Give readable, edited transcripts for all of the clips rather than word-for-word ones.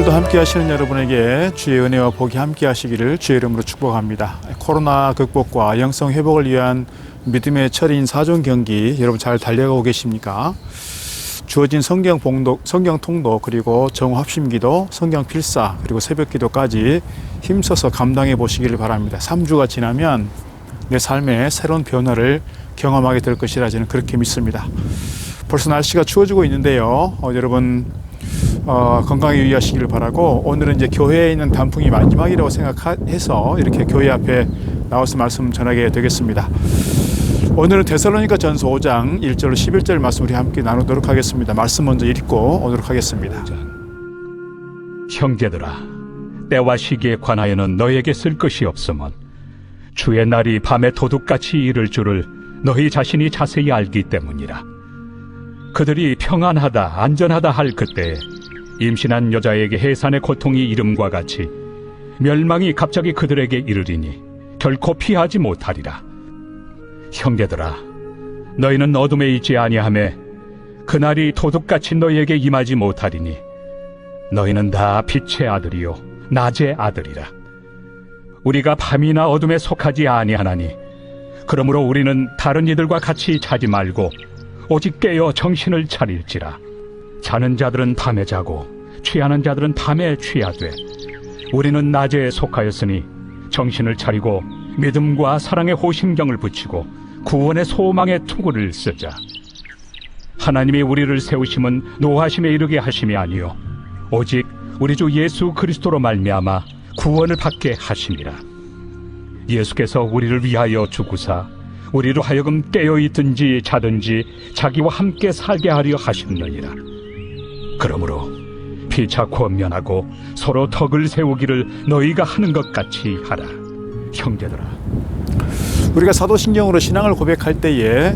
오늘도 함께 하시는 여러분에게 주의 은혜와 복이 함께 하시기를 주의 이름으로 축복합니다. 코로나 극복과 영성 회복을 위한 믿음의 철인 사종 경기 여러분 잘 달려가고 계십니까? 주어진 성경 봉독, 성경 통독, 그리고 정오 합심기도, 성경 필사, 그리고 새벽 기도까지 힘써서 감당해 보시기를 바랍니다. 3주가 지나면 내 삶에 새로운 변화를 경험하게 될 것이라 저는 그렇게 믿습니다. 벌써 날씨가 추워지고 있는데요. 여러분 건강에 유의하시기를 바라고, 오늘은 이제 교회에 있는 단풍이 마지막이라고 생각해서 이렇게 교회 앞에 나와서 말씀 전하게 되겠습니다. 오늘은 데살로니가 전서 5장 1절로 11절 말씀 우리 함께 나누도록 하겠습니다. 말씀 먼저 읽고 오도록 하겠습니다. 형제들아, 때와 시기에 관하여는 너에게 쓸 것이 없으면 주의 날이 밤에 도둑같이 이를 줄을 너희 자신이 자세히 알기 때문이라. 그들이 평안하다 안전하다 할 그때에 임신한 여자에게 해산의 고통이 이름과 같이 멸망이 갑자기 그들에게 이르리니 결코 피하지 못하리라. 형제들아, 너희는 어둠에 있지 아니하매 그날이 도둑같이 너희에게 임하지 못하리니 너희는 다 빛의 아들이요 낮의 아들이라. 우리가 밤이나 어둠에 속하지 아니하나니 그러므로 우리는 다른 이들과 같이 자지 말고 오직 깨어 정신을 차릴지라. 자는 자들은 밤에 자고 취하는 자들은 밤에 취하되 우리는 낮에 속하였으니 정신을 차리고 믿음과 사랑의 호심경을 붙이고 구원의 소망의 투구를 쓰자. 하나님이 우리를 세우심은 노하심에 이르게 하심이 아니요 오직 우리 주 예수 그리스도로 말미암아 구원을 받게 하심이라. 예수께서 우리를 위하여 죽으사 우리로 하여금 깨어있든지 자든지 자기와 함께 살게 하려 하셨느니라. 그러므로 피차고 면하고 서로 덕을 세우기를 너희가 하는 것 같이 하라. 형제들아, 우리가 사도신경으로 신앙을 고백할 때에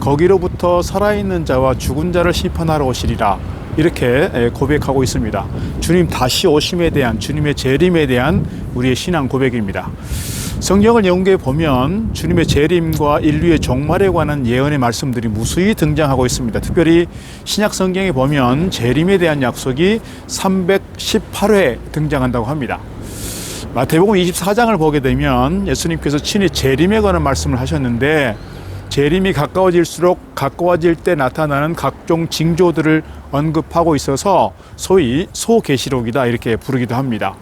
거기로부터 살아있는 자와 죽은 자를 심판하러 오시리라, 이렇게 고백하고 있습니다. 주님 다시 오심에 대한, 주님의 재림에 대한 우리의 신앙 고백입니다. 성경을 연구해 보면 주님의 재림과 인류의 종말에 관한 예언의 말씀들이 무수히 등장하고 있습니다. 특별히 신약 성경에 보면 재림에 대한 약속이 318회 등장한다고 합니다. 마태복음 24장을 보게 되면 예수님께서 친히 재림에 관한 말씀을 하셨는데, 재림이 가까워질수록 가까워질 때 나타나는 각종 징조들을 언급하고 있어서 소위 소계시록이다 이렇게 부르기도 합니다.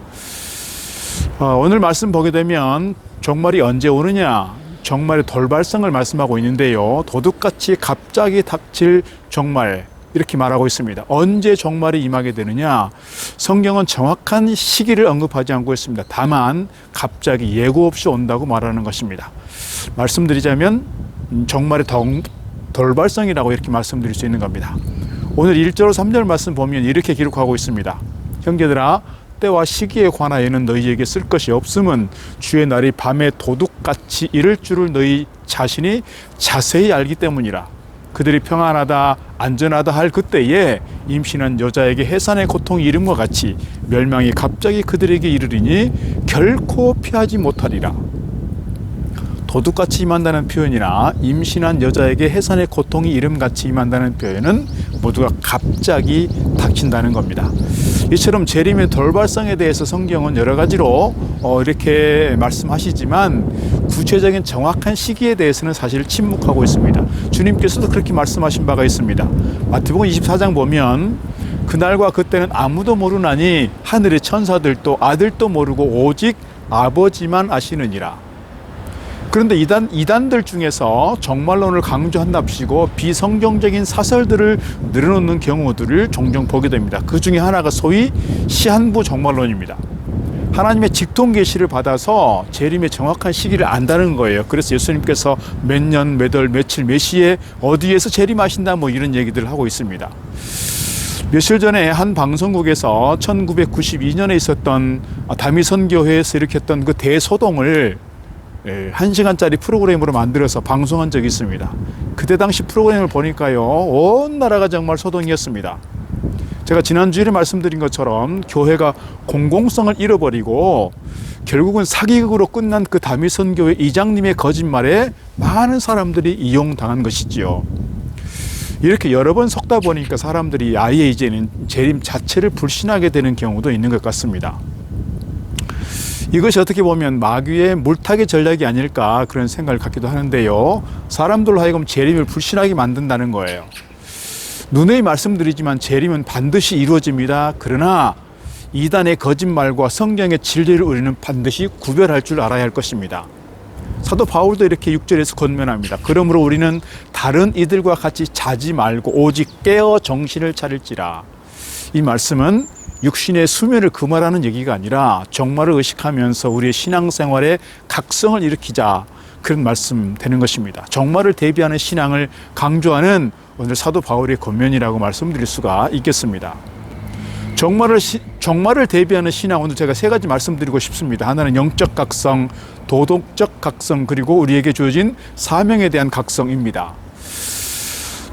오늘 말씀 보게 되면 종말이 언제 오느냐, 종말의 돌발성을 말씀하고 있는데요. 도둑같이 갑자기 닥칠 종말, 이렇게 말하고 있습니다. 언제 종말이 임하게 되느냐, 성경은 정확한 시기를 언급하지 않고 있습니다. 다만 갑자기 예고 없이 온다고 말하는 것입니다. 말씀드리자면 종말의 돌발성이라고 이렇게 말씀드릴 수 있는 겁니다. 오늘 1절 3절 말씀 보면 이렇게 기록하고 있습니다. 형제들아, 때와 시기에 관하여는 너희에게 쓸 것이 없음은 주의 날이 밤에 도둑같이 이를 줄을 너희 자신이 자세히 알기 때문이라. 그들이 평안하다 안전하다 할 그때에 임신한 여자에게 해산의 고통이 이름과 같이 멸망이 갑자기 그들에게 이르리니 결코 피하지 못하리라. 도둑같이 임한다는 표현이나 임신한 여자에게 해산의 고통이 이름같이 임한다는 표현은 모두가 갑자기 닥친다는 겁니다. 이처럼 재림의 돌발성에 대해서 성경은 여러 가지로 이렇게 말씀하시지만 구체적인 정확한 시기에 대해서는 사실 침묵하고 있습니다. 주님께서도 그렇게 말씀하신 바가 있습니다. 마태복음 24장 보면 그날과 그때는 아무도 모르나니 하늘의 천사들도 아들도 모르고 오직 아버지만 아시느니라. 그런데 이단들 중에서 정말론을 강조한답시고 비성경적인 사설들을 늘어놓는 경우들을 종종 보게 됩니다. 그 중에 하나가 소위 시한부 정말론입니다. 하나님의 직통 계시를 받아서 재림의 정확한 시기를 안다는 거예요. 그래서 예수님께서 몇 년, 몇 월, 며칠, 몇 시에 어디에서 재림하신다 뭐 이런 얘기들을 하고 있습니다. 며칠 전에 한 방송국에서 1992년에 있었던 다미선교회에서 일으켰던 그 대소동을 1시간짜리 프로그램으로 만들어서 방송한 적이 있습니다. 그때 당시 프로그램을 보니까요, 온 나라가 정말 소동이었습니다. 제가 지난주에 말씀드린 것처럼 교회가 공공성을 잃어버리고 결국은 사기극으로 끝난 그 다미선교회 이장님의 거짓말에 많은 사람들이 이용당한 것이지요. 이렇게 여러 번 속다 보니까 사람들이 아예 이제는 재림 자체를 불신하게 되는 경우도 있는 것 같습니다. 이것이 어떻게 보면 마귀의 물타기 전략이 아닐까 그런 생각을 갖기도 하는데요. 사람들로 하여금 재림을 불신하게 만든다는 거예요. 누누이 말씀드리지만 재림은 반드시 이루어집니다. 그러나 이단의 거짓말과 성경의 진리를 우리는 반드시 구별할 줄 알아야 할 것입니다. 사도 바울도 이렇게 6절에서 권면합니다. 그러므로 우리는 다른 이들과 같이 자지 말고 오직 깨어 정신을 차릴지라. 이 말씀은 육신의 수면을 금하라는 얘기가 아니라 정말을 의식하면서 우리의 신앙생활에 각성을 일으키자, 그런 말씀 되는 것입니다. 정말을 대비하는 신앙을 강조하는 오늘 사도 바울의 권면이라고 말씀드릴 수가 있겠습니다. 정말을 대비하는 신앙, 오늘 제가 세 가지 말씀드리고 싶습니다. 하나는 영적 각성, 도덕적 각성, 그리고 우리에게 주어진 사명에 대한 각성입니다.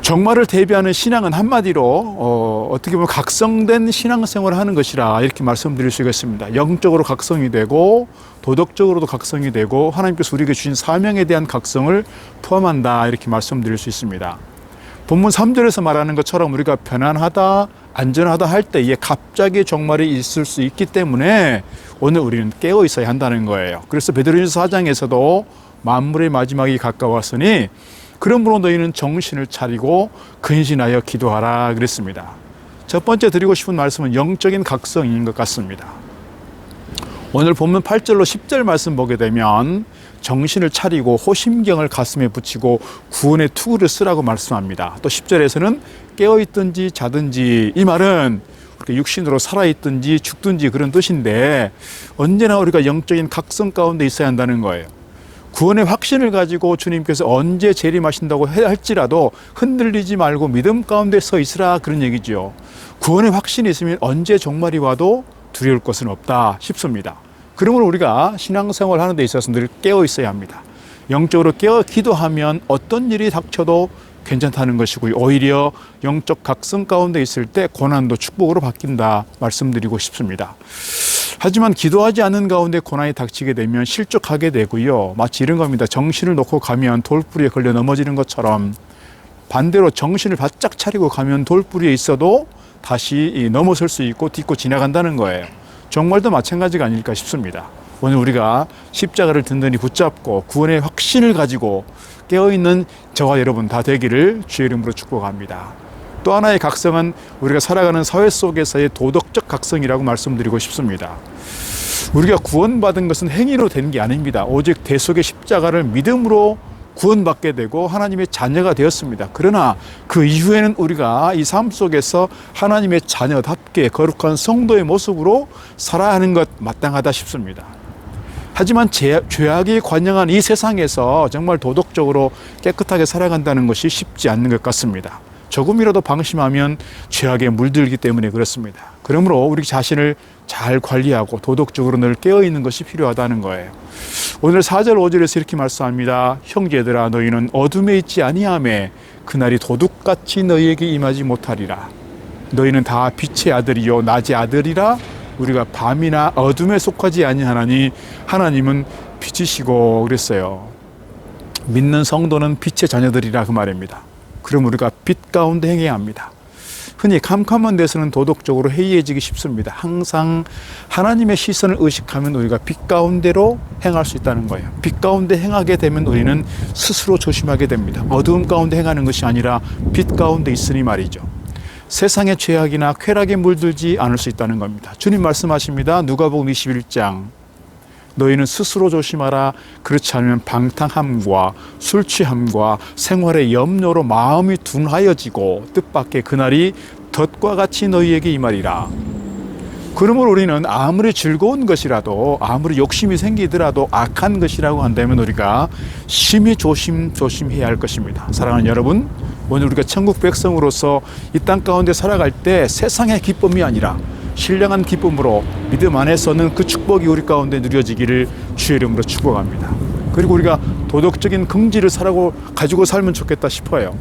정말을 대비하는 신앙은 한마디로 어떻게 보면 각성된 신앙생활을 하는 것이라 이렇게 말씀드릴 수 있겠습니다. 영적으로 각성이 되고 도덕적으로도 각성이 되고 하나님께서 우리에게 주신 사명에 대한 각성을 포함한다, 이렇게 말씀드릴 수 있습니다. 본문 3절에서 말하는 것처럼 우리가 편안하다, 안전하다 할 때에 갑자기 종말이 있을 수 있기 때문에 오늘 우리는 깨어 있어야 한다는 거예요. 그래서 베드로전서 4장에서도 만물의 마지막이 가까웠으니 그러므로 너희는 정신을 차리고 근신하여 기도하라 그랬습니다. 첫 번째 드리고 싶은 말씀은 영적인 각성인 것 같습니다. 오늘 본문 8절로 10절 말씀 보게 되면 정신을 차리고 호심경을 가슴에 붙이고 구원의 투구를 쓰라고 말씀합니다. 또 10절에서는 깨어있든지 자든지, 이 말은 우리가 육신으로 살아있든지 죽든지 그런 뜻인데 언제나 우리가 영적인 각성 가운데 있어야 한다는 거예요. 구원의 확신을 가지고 주님께서 언제 재림하신다고 할지라도 흔들리지 말고 믿음 가운데 서 있으라, 그런 얘기죠. 구원의 확신이 있으면 언제 종말이 와도 두려울 것은 없다 싶습니다. 그러므로 우리가 신앙생활 하는 데 있어서 늘 깨어 있어야 합니다. 영적으로 깨어 기도하면 어떤 일이 닥쳐도 괜찮다는 것이고요. 오히려 영적 각성 가운데 있을 때 고난도 축복으로 바뀐다 말씀드리고 싶습니다. 하지만 기도하지 않는 가운데 고난이 닥치게 되면 실족하게 되고요. 마치 이런 겁니다. 정신을 놓고 가면 돌부리에 걸려 넘어지는 것처럼 반대로 정신을 바짝 차리고 가면 돌부리에 있어도 다시 넘어설 수 있고 딛고 지나간다는 거예요. 정말도 마찬가지가 아닐까 싶습니다. 오늘 우리가 십자가를 든든히 붙잡고 구원의 확신을 가지고 깨어있는 저와 여러분 다 되기를 주의 이름으로 축복합니다. 또 하나의 각성은 우리가 살아가는 사회 속에서의 도덕적 각성이라고 말씀드리고 싶습니다. 우리가 구원받은 것은 행위로 된 게 아닙니다. 오직 대속의 십자가를 믿음으로 구원받게 되고 하나님의 자녀가 되었습니다. 그러나 그 이후에는 우리가 이 삶 속에서 하나님의 자녀답게 거룩한 성도의 모습으로 살아야 하는 것 마땅하다 싶습니다. 하지만 죄악이 관영한 이 세상에서 정말 도덕적으로 깨끗하게 살아간다는 것이 쉽지 않는 것 같습니다. 조금이라도 방심하면 죄악에 물들기 때문에 그렇습니다. 그러므로 우리 자신을 잘 관리하고 도덕적으로 늘 깨어있는 것이 필요하다는 거예요. 오늘 4절 5절에서 이렇게 말씀합니다. 형제들아, 너희는 어둠에 있지 아니하매 그날이 도둑같이 너희에게 임하지 못하리라. 너희는 다 빛의 아들이요 낮의 아들이라. 우리가 밤이나 어둠에 속하지 아니하나니 하나님은 빛이시고 그랬어요. 믿는 성도는 빛의 자녀들이라, 그 말입니다. 그럼 우리가 빛 가운데 행해야 합니다. 흔히 캄캄한 데서는 도덕적으로 해이해지기 쉽습니다. 항상 하나님의 시선을 의식하면 우리가 빛 가운데로 행할 수 있다는 거예요. 빛 가운데 행하게 되면 우리는 스스로 조심하게 됩니다. 어두움 가운데 행하는 것이 아니라 빛 가운데 있으니 말이죠. 세상의 죄악이나 쾌락에 물들지 않을 수 있다는 겁니다. 주님 말씀하십니다. 누가복음 21장 너희는 스스로 조심하라. 그렇지 않으면 방탕함과 술 취함과 생활의 염려로 마음이 둔하여지고 뜻밖의 그날이 덫과 같이 너희에게 임하리라. 그러므로 우리는 아무리 즐거운 것이라도 아무리 욕심이 생기더라도 악한 것이라고 한다면 우리가 심히 조심해야 할 것입니다. 사랑하는 여러분, 오늘 우리가 천국 백성으로서 이 땅 가운데 살아갈 때 세상의 기쁨이 아니라 신령한 기쁨으로 믿음 안에서는 그 축복이 우리 가운데 누려지기를 주의 이름으로 축복합니다. 그리고 우리가 도덕적인 긍지를 가지고 살면 좋겠다 싶어요.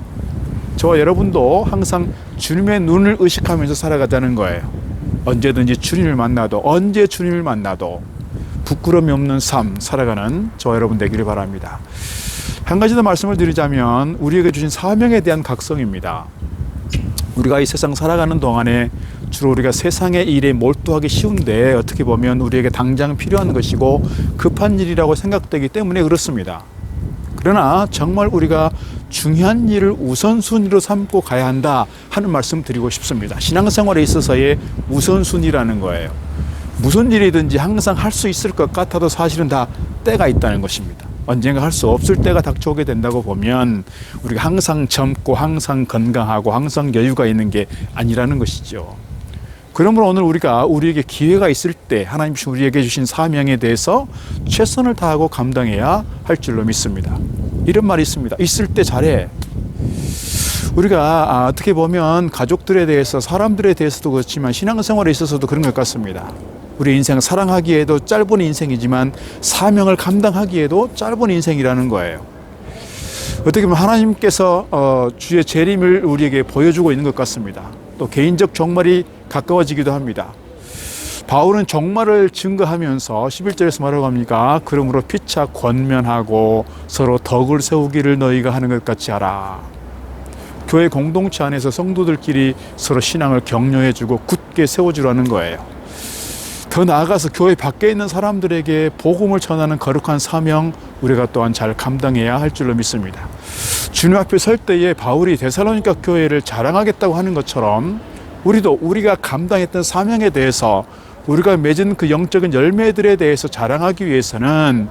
저와 여러분도 항상 주님의 눈을 의식하면서 살아가자는 거예요. 언제든지 주님을 만나도, 언제 주님을 만나도 부끄러움이 없는 삶 살아가는 저와 여러분 되기를 바랍니다. 한 가지 더 말씀을 드리자면 우리에게 주신 사명에 대한 각성입니다. 우리가 이 세상 살아가는 동안에 주로 우리가 세상의 일에 몰두하기 쉬운데 어떻게 보면 우리에게 당장 필요한 것이고 급한 일이라고 생각되기 때문에 그렇습니다. 그러나 정말 우리가 중요한 일을 우선순위로 삼고 가야 한다 하는 말씀 드리고 싶습니다. 신앙생활에 있어서의 우선순위라는 거예요. 무슨 일이든지 항상 할 수 있을 것 같아도 사실은 다 때가 있다는 것입니다. 언젠가 할 수 없을 때가 닥쳐오게 된다고 보면 우리가 항상 젊고 항상 건강하고 항상 여유가 있는 게 아니라는 것이죠. 그러므로 오늘 우리가 우리에게 기회가 있을 때 하나님이 우리에게 주신 사명에 대해서 최선을 다하고 감당해야 할 줄로 믿습니다. 이런 말이 있습니다. 있을 때 잘해. 우리가 어떻게 보면 가족들에 대해서 사람들에 대해서도 그렇지만 신앙생활에 있어서도 그런 것 같습니다. 우리 인생 사랑하기에도 짧은 인생이지만 사명을 감당하기에도 짧은 인생이라는 거예요. 어떻게 보면 하나님께서 주의 재림을 우리에게 보여주고 있는 것 같습니다. 또 개인적 종말이 가까워지기도 합니다. 바울은 종말을 증거하면서 11절에서 뭐라고 합니까? 그러므로 피차 권면하고 서로 덕을 세우기를 너희가 하는 것 같이 하라. 교회 공동체 안에서 성도들끼리 서로 신앙을 격려해주고 굳게 세워주라는 거예요. 더 나아가서 교회 밖에 있는 사람들에게 복음을 전하는 거룩한 사명 우리가 또한 잘 감당해야 할 줄로 믿습니다. 주님 앞에 설 때에 바울이 데살로니가 교회를 자랑하겠다고 하는 것처럼 우리도 우리가 감당했던 사명에 대해서 우리가 맺은 그 영적인 열매들에 대해서 자랑하기 위해서는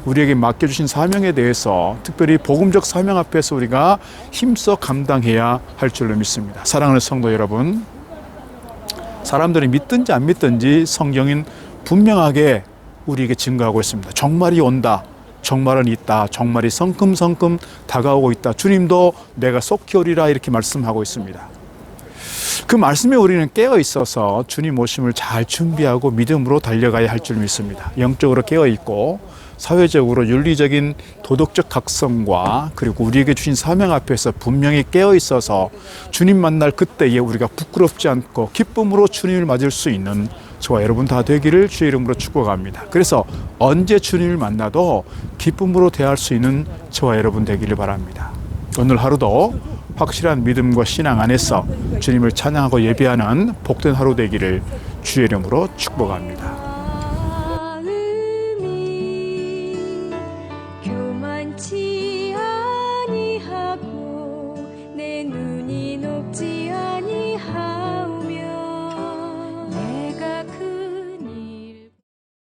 우리에게 맡겨주신 사명에 대해서 특별히 복음적 사명 앞에서 우리가 힘써 감당해야 할 줄로 믿습니다. 사랑하는 성도 여러분, 사람들이 믿든지 안 믿든지 성경은 분명하게 우리에게 증거하고 있습니다. 종말이 온다. 종말은 있다. 종말이 성큼성큼 다가오고 있다. 주님도 내가 속히 오리라 이렇게 말씀하고 있습니다. 그 말씀에 우리는 깨어 있어서 주님 오심을 잘 준비하고 믿음으로 달려가야 할 줄 믿습니다. 영적으로 깨어 있고 사회적으로 윤리적인 도덕적 각성과 그리고 우리에게 주신 사명 앞에서 분명히 깨어 있어서 주님 만날 그때에 우리가 부끄럽지 않고 기쁨으로 주님을 맞을 수 있는 저와 여러분 다 되기를 주의 이름으로 축복합니다. 그래서 언제 주님을 만나도 기쁨으로 대할 수 있는 저와 여러분 되기를 바랍니다. 오늘 하루도 확실한 믿음과 신앙 안에서 주님을 찬양하고 예배하는 복된 하루 되기를 주의 이름으로 축복합니다.